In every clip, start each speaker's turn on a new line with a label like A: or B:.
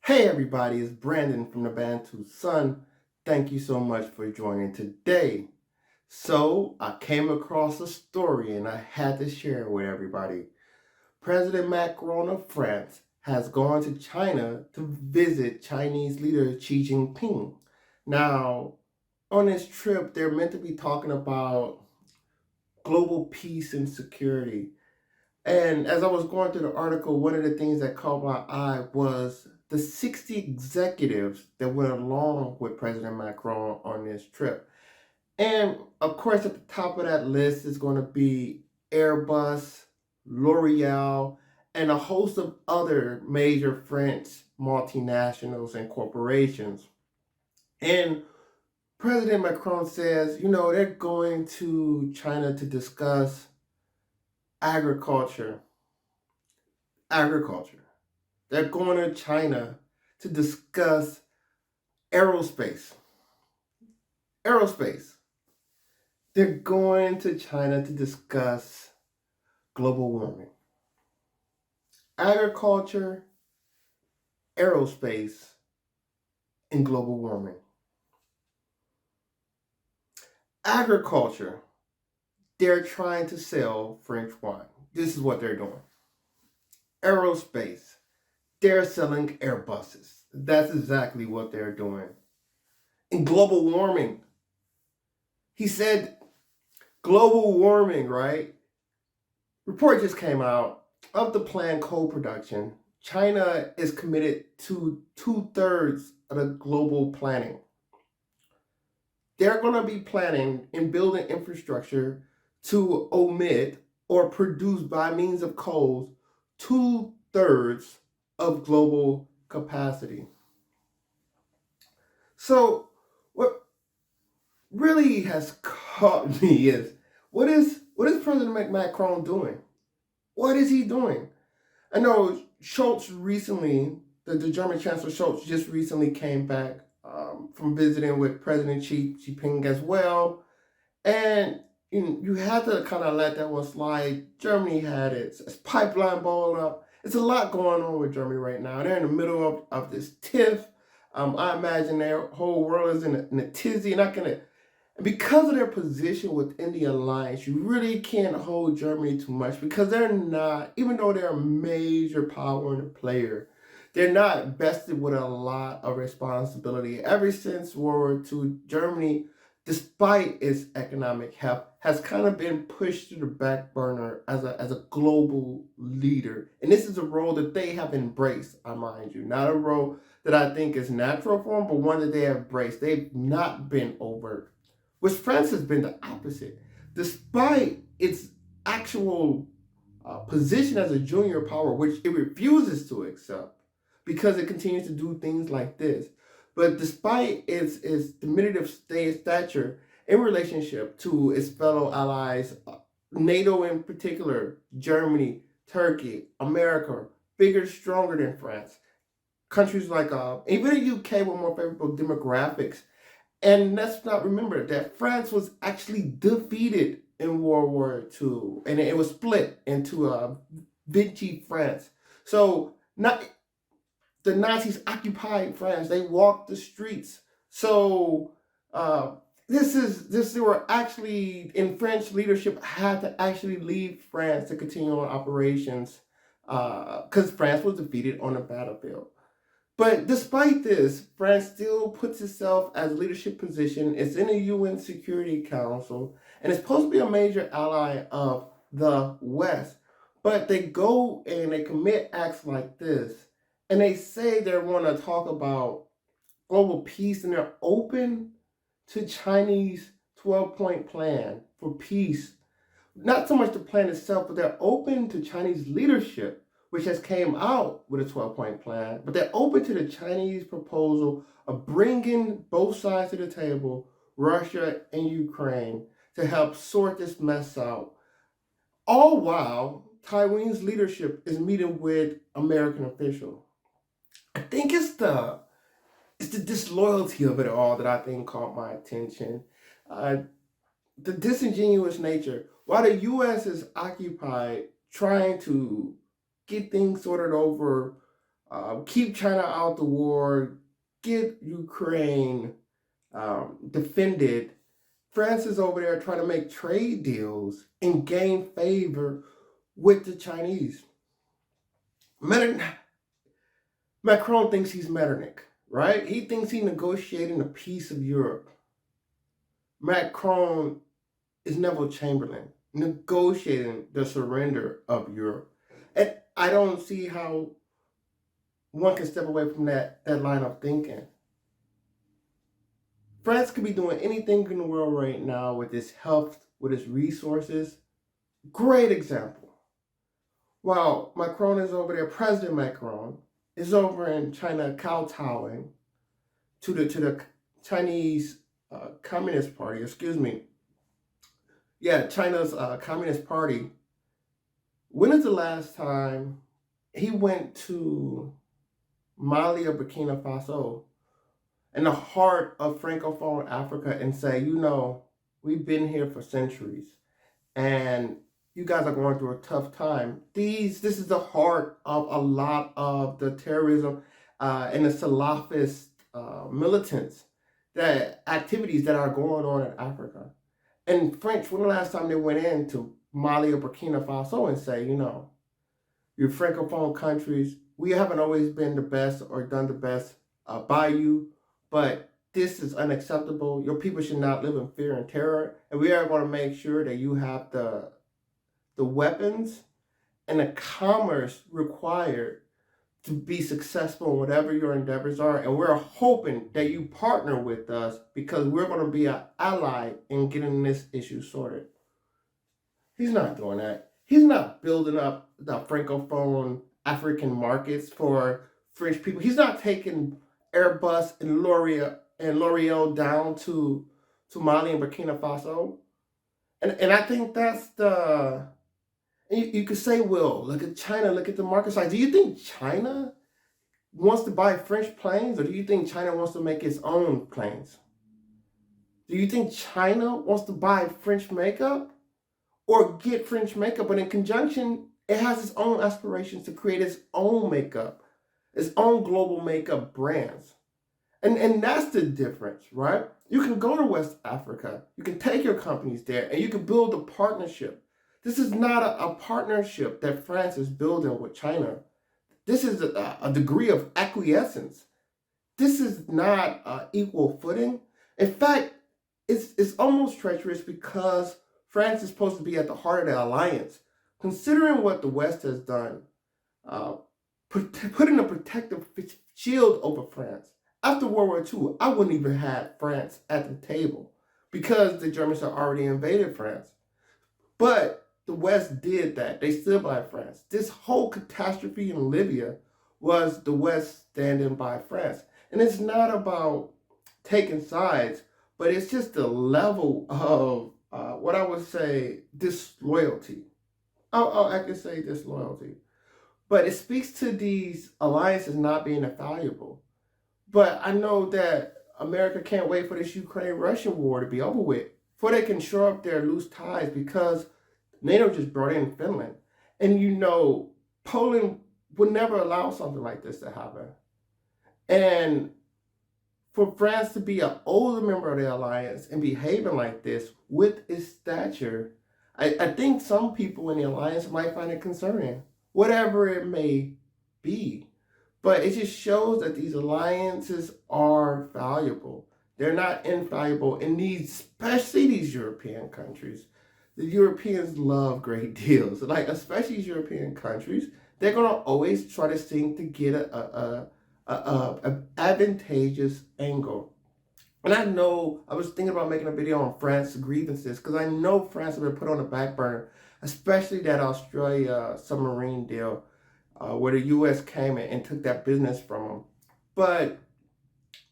A: Hey everybody, it's Brandon from the Bantu Sun. Thank you so much for joining today. So, I came across a story and I had to share it with everybody. President Macron of France has gone to China to visit Chinese leader Xi Jinping. Now, on this trip, they're meant to be talking about global peace and security. And as I was going through the article, one of the things that caught my eye was the 60 executives that went along with President Macron on this trip. And of course, at the top of that list is going to be Airbus, L'Oreal, and a host of other major French multinationals and corporations. And President Macron says, they're going to China to discuss agriculture. Agriculture. They're going to China to discuss aerospace. Aerospace. They're going to China to discuss global warming. Agriculture, aerospace, and global warming. Agriculture, they're trying to sell French wine. This is what they're doing. Aerospace, they're selling Airbuses. That's exactly what they're doing. And global warming, he said global warming, right? Report just came out of the planned coal production. China is committed to 2/3 of the global planning. They're going to be planning and building infrastructure to omit or produce by means of coals 2/3 of global capacity. So, what really has caught me is what is President Macron doing? What is he doing? I know Schultz recently, the German Chancellor Schultz just recently came back from visiting with President Xi Jinping as well. And you had to kind of let that one slide. Germany had its pipeline blowing up. It's a lot going on with Germany right now. They're in the middle of this tiff. I imagine their whole world is in a tizzy. And because of their position within the alliance, you really can't hold Germany too much because they're not, even though they're a major power and a player, they're not vested with a lot of responsibility. Ever since World War II, Germany, despite its economic health, has kind of been pushed to the back burner as a global leader. And this is a role that they have embraced, I mind you. Not a role that I think is natural for them, but one that they have embraced. They've not been overt. Which France has been the opposite. Despite its actual position as a junior power, which it refuses to accept because it continues to do things like this. But despite its diminutive stature in relationship to its fellow allies, NATO in particular, Germany, Turkey, America, bigger, stronger than France. Countries like even the UK with more favorable demographics. And let's not remember that France was actually defeated in World War II, and it was split into Vichy France. So not the Nazis occupied France; they walked the streets. So they were actually in French leadership had to actually leave France to continue on operations because France was defeated on the battlefield. But despite this, France still puts itself as a leadership position. It's in the UN Security Council, and it's supposed to be a major ally of the West. But they go and they commit acts like this, and they say they want to talk about global peace, and they're open to Chinese 12-point plan for peace. Not so much the plan itself, but they're open to Chinese leadership, which has came out with a 12-point plan, but they're open to the Chinese proposal of bringing both sides to the table, Russia and Ukraine, to help sort this mess out. All while Taiwan's leadership is meeting with American officials. I think it's the disloyalty of it all that I think caught my attention. The disingenuous nature. While the U.S. is occupied trying to get things sorted over keep China out the war, get Ukraine defended. France is over there trying to make trade deals and gain favor with the Chinese. Macron thinks he's Metternich, right? He thinks he's negotiating the peace of Europe. Macron is Neville Chamberlain negotiating the surrender of Europe. And I don't see how one can step away from that line of thinking. France could be doing anything in the world right now with its health, with its resources. Great example. While Macron is over there, President Macron is over in China kowtowing to the Chinese Communist Party, China's Communist Party. When is the last time he went to Mali or Burkina Faso, in the heart of Francophone Africa, and say, we've been here for centuries, and you guys are going through a tough time. This is the heart of a lot of the terrorism and the Salafist militants, that activities that are going on in Africa. And French, when the last time they went into Mali or Burkina Faso and say, your Francophone countries, we haven't always been the best or done the best by you, but this is unacceptable. Your people should not live in fear and terror, and we are going to make sure that you have the weapons and the commerce required to be successful in whatever your endeavors are, and we're hoping that you partner with us because we're going to be an ally in getting this issue sorted. He's not doing that. He's not building up the Francophone African markets for French people. He's not taking Airbus and L'Oreal down to Mali and Burkina Faso. And I think that's you could say, well, look at China, look at the market size. Do you think China wants to buy French planes, or do you think China wants to make its own planes? Do you think China wants to buy French makeup or get French makeup, but in conjunction, it has its own aspirations to create its own makeup, its own global makeup brands? And that's the difference, right? You can go to West Africa, you can take your companies there, and you can build a partnership. This is not a partnership that France is building with China. This is a degree of acquiescence. This is not equal footing. In fact, it's almost treacherous because France is supposed to be at the heart of the alliance. Considering what the West has done, putting a protective shield over France. After World War II, I wouldn't even have France at the table because the Germans had already invaded France. But the West did that. They stood by France. This whole catastrophe in Libya was the West standing by France. And it's not about taking sides, but it's just the level of what I would say disloyalty. I can say disloyalty. But it speaks to these alliances not being infallible. But I know that America can't wait for this Ukraine-Russian war to be over with before they can shore up their loose ties, because NATO just brought in Finland. And Poland would never allow something like this to happen. And for France to be an older member of the alliance and behaving like this with its stature, I think some people in the alliance might find it concerning, whatever it may be. But it just shows that these alliances are valuable. They're not infallible, and especially these European countries. The Europeans love great deals. Especially these European countries, they're going to always try to seem to get a advantageous angle. And I know I was thinking about making a video on France's grievances, because I know France has been put on the back burner, especially that Australia submarine deal where the U.S. came in and took that business from them. But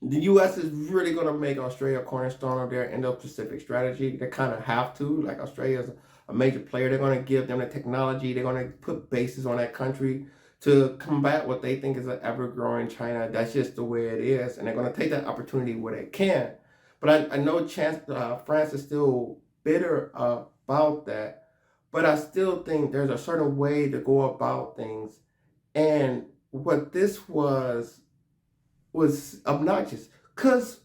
A: the U.S. is really going to make Australia a cornerstone of their Indo-Pacific strategy. They kind of have to. Australia is a major player. They're going to give them the technology. They're going to put bases on that country to combat what they think is an ever-growing China. That's just the way it is. And they're going to take that opportunity where they can. But I know France is still bitter about that. But I still think there's a certain way to go about things and what this was obnoxious. Because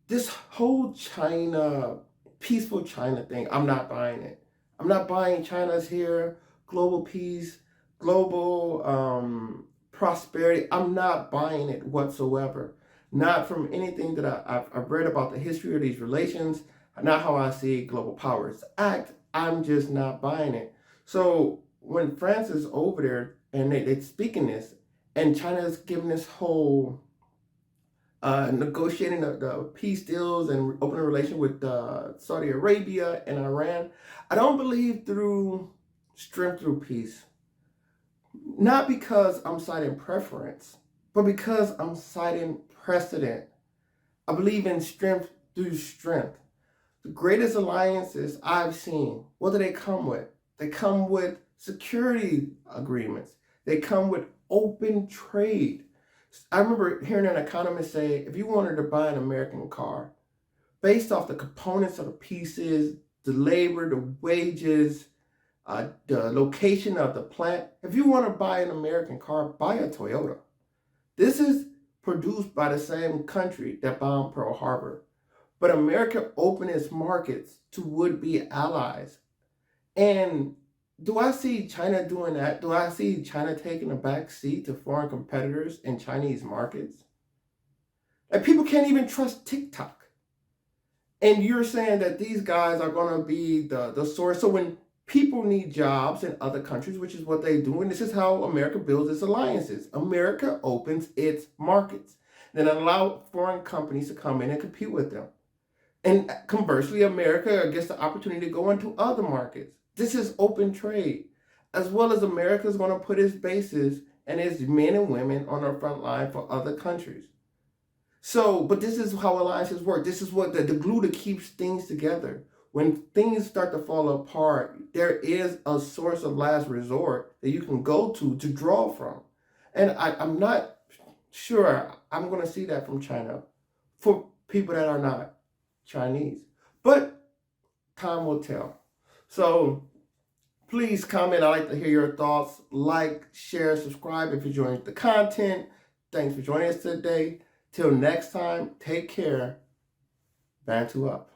A: this whole China, peaceful China thing, I'm not buying it. I'm not buying China's here, global peace, global prosperity. I'm not buying it whatsoever. Not from anything that I've read about the history of these relations, not how I see global powers act. I'm just not buying it. So when France is over there and they're speaking this, and China's giving this whole negotiating the peace deals and opening a relation with Saudi Arabia and Iran. I don't believe through strength through peace. Not because I'm citing preference, but because I'm citing precedent. I believe in strength through strength. The greatest alliances I've seen, what do they come with? They come with security agreements. They come with open trade. I remember hearing an economist say, if you wanted to buy an American car, based off the components of the pieces, the labor, the wages, the location of the plant, if you want to buy an American car, buy a Toyota. This is produced by the same country that bombed Pearl Harbor. But America opened its markets to would-be allies. And do I see China doing that? Do I see China taking a back seat to foreign competitors in Chinese markets? And people can't even trust TikTok. And you're saying that these guys are going to be the source. So when people need jobs in other countries, which is what they do, and this is how America builds its alliances. America opens its markets, then allow foreign companies to come in and compete with them. And conversely, America gets the opportunity to go into other markets. This is open trade, as well as America is going to put its bases and its men and women on the front line for other countries. So, but this is how alliances work. This is what the glue that keeps things together. When things start to fall apart, there is a source of last resort that you can go to draw from. And I'm not sure I'm going to see that from China for people that are not Chinese. But time will tell. So please comment. I'd like to hear your thoughts. Like, share, subscribe if you're enjoying the content. Thanks for joining us today. Till next time, take care. Bantu up.